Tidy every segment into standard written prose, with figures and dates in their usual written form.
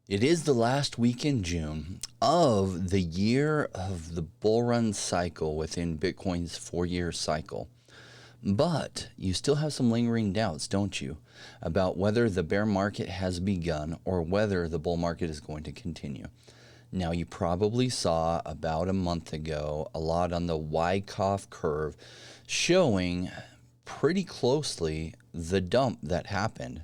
It is the last week in June of the year of the bull run cycle within Bitcoin's 4-year cycle. But you still have some lingering doubts, don't you, about whether the bear market has begun or whether the bull market is going to continue. Now, you probably saw about a month ago a lot on the Wyckoff curve showing pretty closely the dump that happened.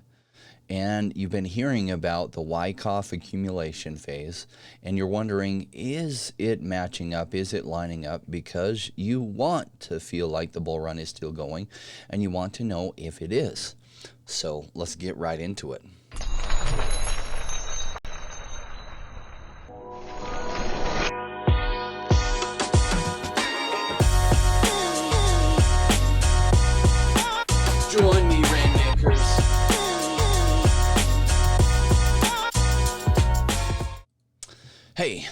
And you've been hearing about the Wyckoff accumulation phase, and you're wondering, is it matching up? Is it lining up? Because you want to feel like the bull run is still going, and you want to know if it is. So let's get right into it. Join me, Rainmakers. Hey,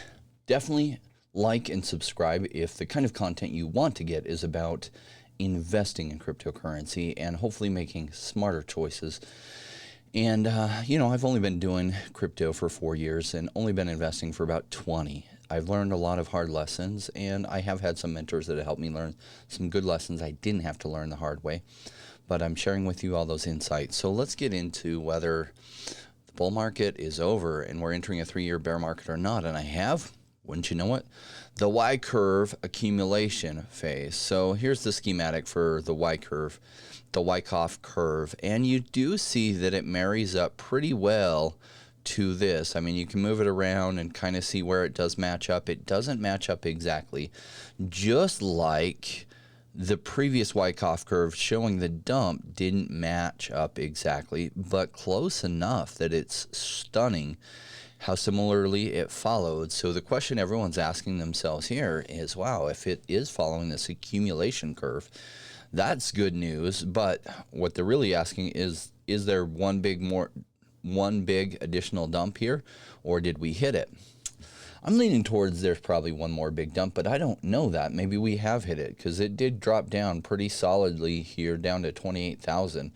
definitely like and subscribe if the kind of content you want to get is about investing in cryptocurrency and hopefully making smarter choices. And, I've only been doing crypto for 4 years and only been investing for about 20. I've learned a lot of hard lessons, and I have had some mentors that have helped me learn some good lessons I didn't have to learn the hard way. But I'm sharing with you all those insights. So let's get into whether the bull market is over and we're entering a 3-year bear market or not. And I have, wouldn't you know it, the Y curve accumulation phase. So here's the schematic for the Y curve, the Wyckoff curve. And you do see that it marries up pretty well to this. I mean, you can move it around and kind of see where it does match up. It doesn't match up exactly, just like the previous Wyckoff curve showing the dump didn't match up exactly, but close enough that it's stunning how similarly it followed. So the question everyone's asking themselves here is, wow, if it is following this accumulation curve, that's good news. But what they're really asking is there one big additional dump here, or did we hit it? I'm leaning towards there's probably one more big dump, but I don't know that. Maybe we have hit it because it did drop down pretty solidly here down to 28,000.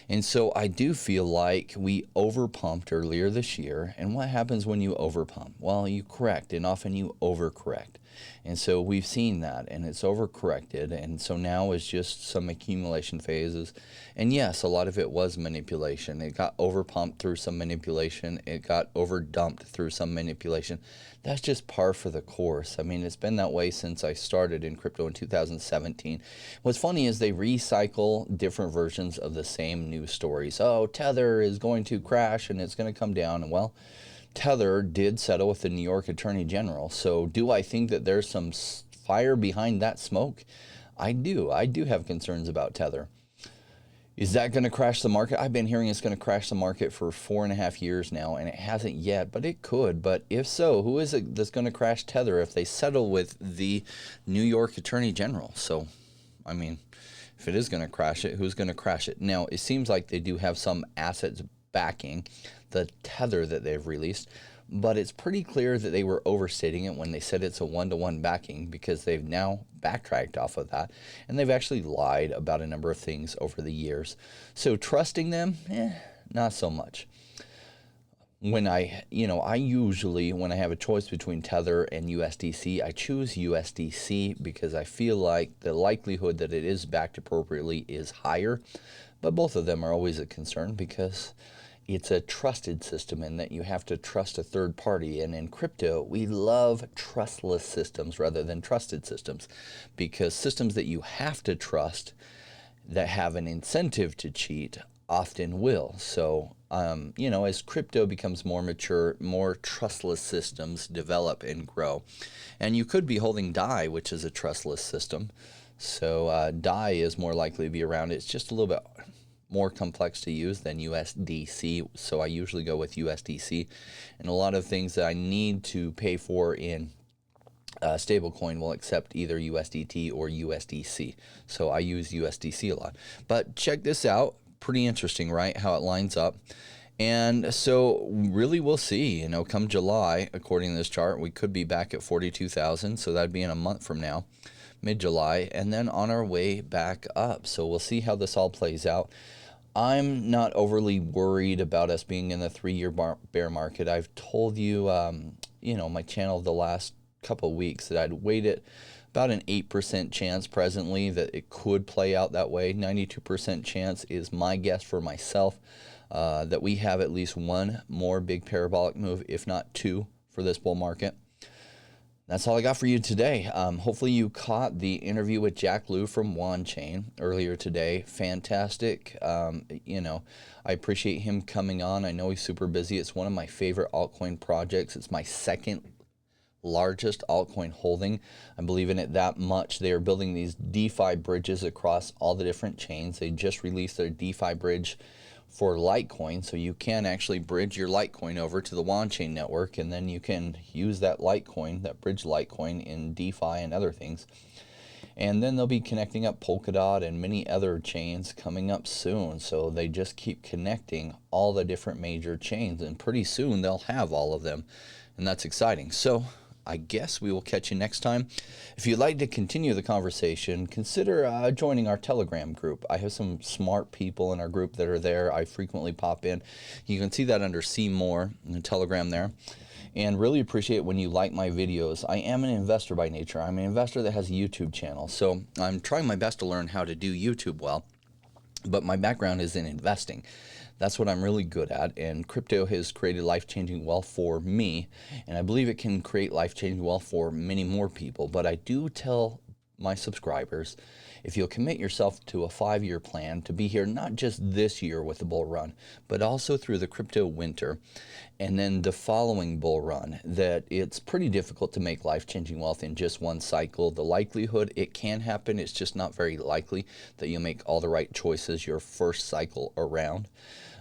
And so I do feel like we overpumped earlier this year. And what happens when you overpump? Well, you correct, and often you overcorrect. And so we've seen that, and it's overcorrected. And so now is just some accumulation phases. And yes, a lot of it was manipulation. It got overpumped through some manipulation. It got overdumped through some manipulation. That's just par for the course. I mean, it's been that way since I started in crypto in 2017. What's funny is they recycle different versions of the same news stories. Oh, Tether is going to crash and it's going to come down. And well, Tether did settle with the New York Attorney General. So do I think that there's some fire behind that smoke? I do. I do have concerns about Tether. Is that going to crash the market? I've been hearing it's going to crash the market for 4.5 years now, and it hasn't yet, but it could. But if so, who is it that's going to crash Tether if they settle with the New York Attorney General? So, I mean, if it is going to crash it, who's going to crash it? Now, it seems like they do have some assets backing the Tether that they've released, but it's pretty clear that they were overstating it when they said it's a 1-to-1 backing, because they've now backtracked off of that, and they've actually lied about a number of things over the years. So trusting them, not so much. When I usually, when I have a choice between Tether and USDC, I choose USDC because I feel like the likelihood that it is backed appropriately is higher, but both of them are always a concern because it's a trusted system and that you have to trust a third party. And in crypto, we love trustless systems rather than trusted systems, because systems that you have to trust that have an incentive to cheat often will. So, as crypto becomes more mature, more trustless systems develop and grow. And you could be holding DAI, which is a trustless system. So DAI is more likely to be around. It's just a little bit more complex to use than USDC, so I usually go with USDC. And a lot of things that I need to pay for in stablecoin will accept either USDT or USDC, so I use USDC a lot. But check this out, pretty interesting, right, how it lines up. And so really we'll see, come July, according to this chart, we could be back at 42,000, so that'd be in a month from now, mid-July, and then on our way back up. So we'll see how this all plays out. I'm not overly worried about us being in the 3-year bear market. I've told you, my channel the last couple of weeks that I'd waited about an 8% chance presently that it could play out that way. 92% chance is my guess for myself that we have at least one more big parabolic move, if not two, for this bull market. That's all I got for you today. Hopefully you caught the interview with Jack Liu from WanChain earlier today. Fantastic. I appreciate him coming on. I know he's super busy. It's one of my favorite altcoin projects. It's my second largest altcoin holding. I believe in it that much. They are building these DeFi bridges across all the different chains. They just released their DeFi bridge for Litecoin, so you can actually bridge your Litecoin over to the WanChain network, and then you can use that Litecoin, that bridge Litecoin, in DeFi and other things. And then they'll be connecting up Polkadot and many other chains coming up soon. So they just keep connecting all the different major chains, and pretty soon they'll have all of them, and that's exciting. So I guess we will catch you next time. If you'd like to continue the conversation, consider joining our Telegram group. I have some smart people in our group that are there. I frequently pop in. You can see that under See More in the Telegram there. And really appreciate when you like my videos. I am an investor by nature. I'm an investor that has a YouTube channel. So I'm trying my best to learn how to do YouTube well. But my background is in investing. That's what I'm really good at, and crypto has created life-changing wealth for me, and I believe it can create life-changing wealth for many more people. But I do tell my subscribers, if you'll commit yourself to a 5-year plan to be here not just this year with the bull run, but also through the crypto winter and then the following bull run, that it's pretty difficult to make life-changing wealth in just one cycle. The likelihood it can happen, it's just not very likely that you'll make all the right choices your first cycle around.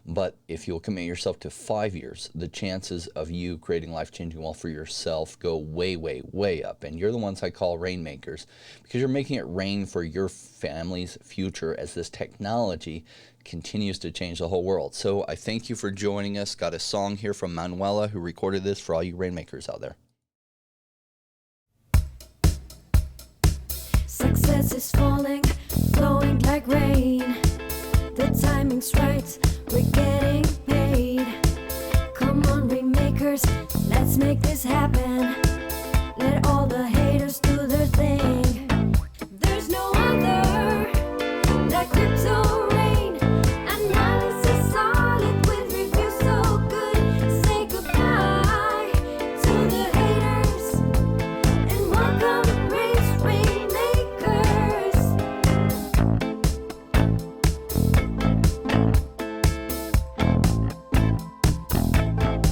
But if you'll commit yourself to 5 years, the chances of you creating life-changing wealth for yourself go way, way, way up. And you're the ones I call rainmakers, because you're making it rain for your family's future as this technology continues to change the whole world. So I thank you for joining us. Got a song here from Manuela, who recorded this, for all you rainmakers out there. Success is falling, flowing like rain. The timing's right, we're getting paid. Come on, rainmakers, let's make this happen.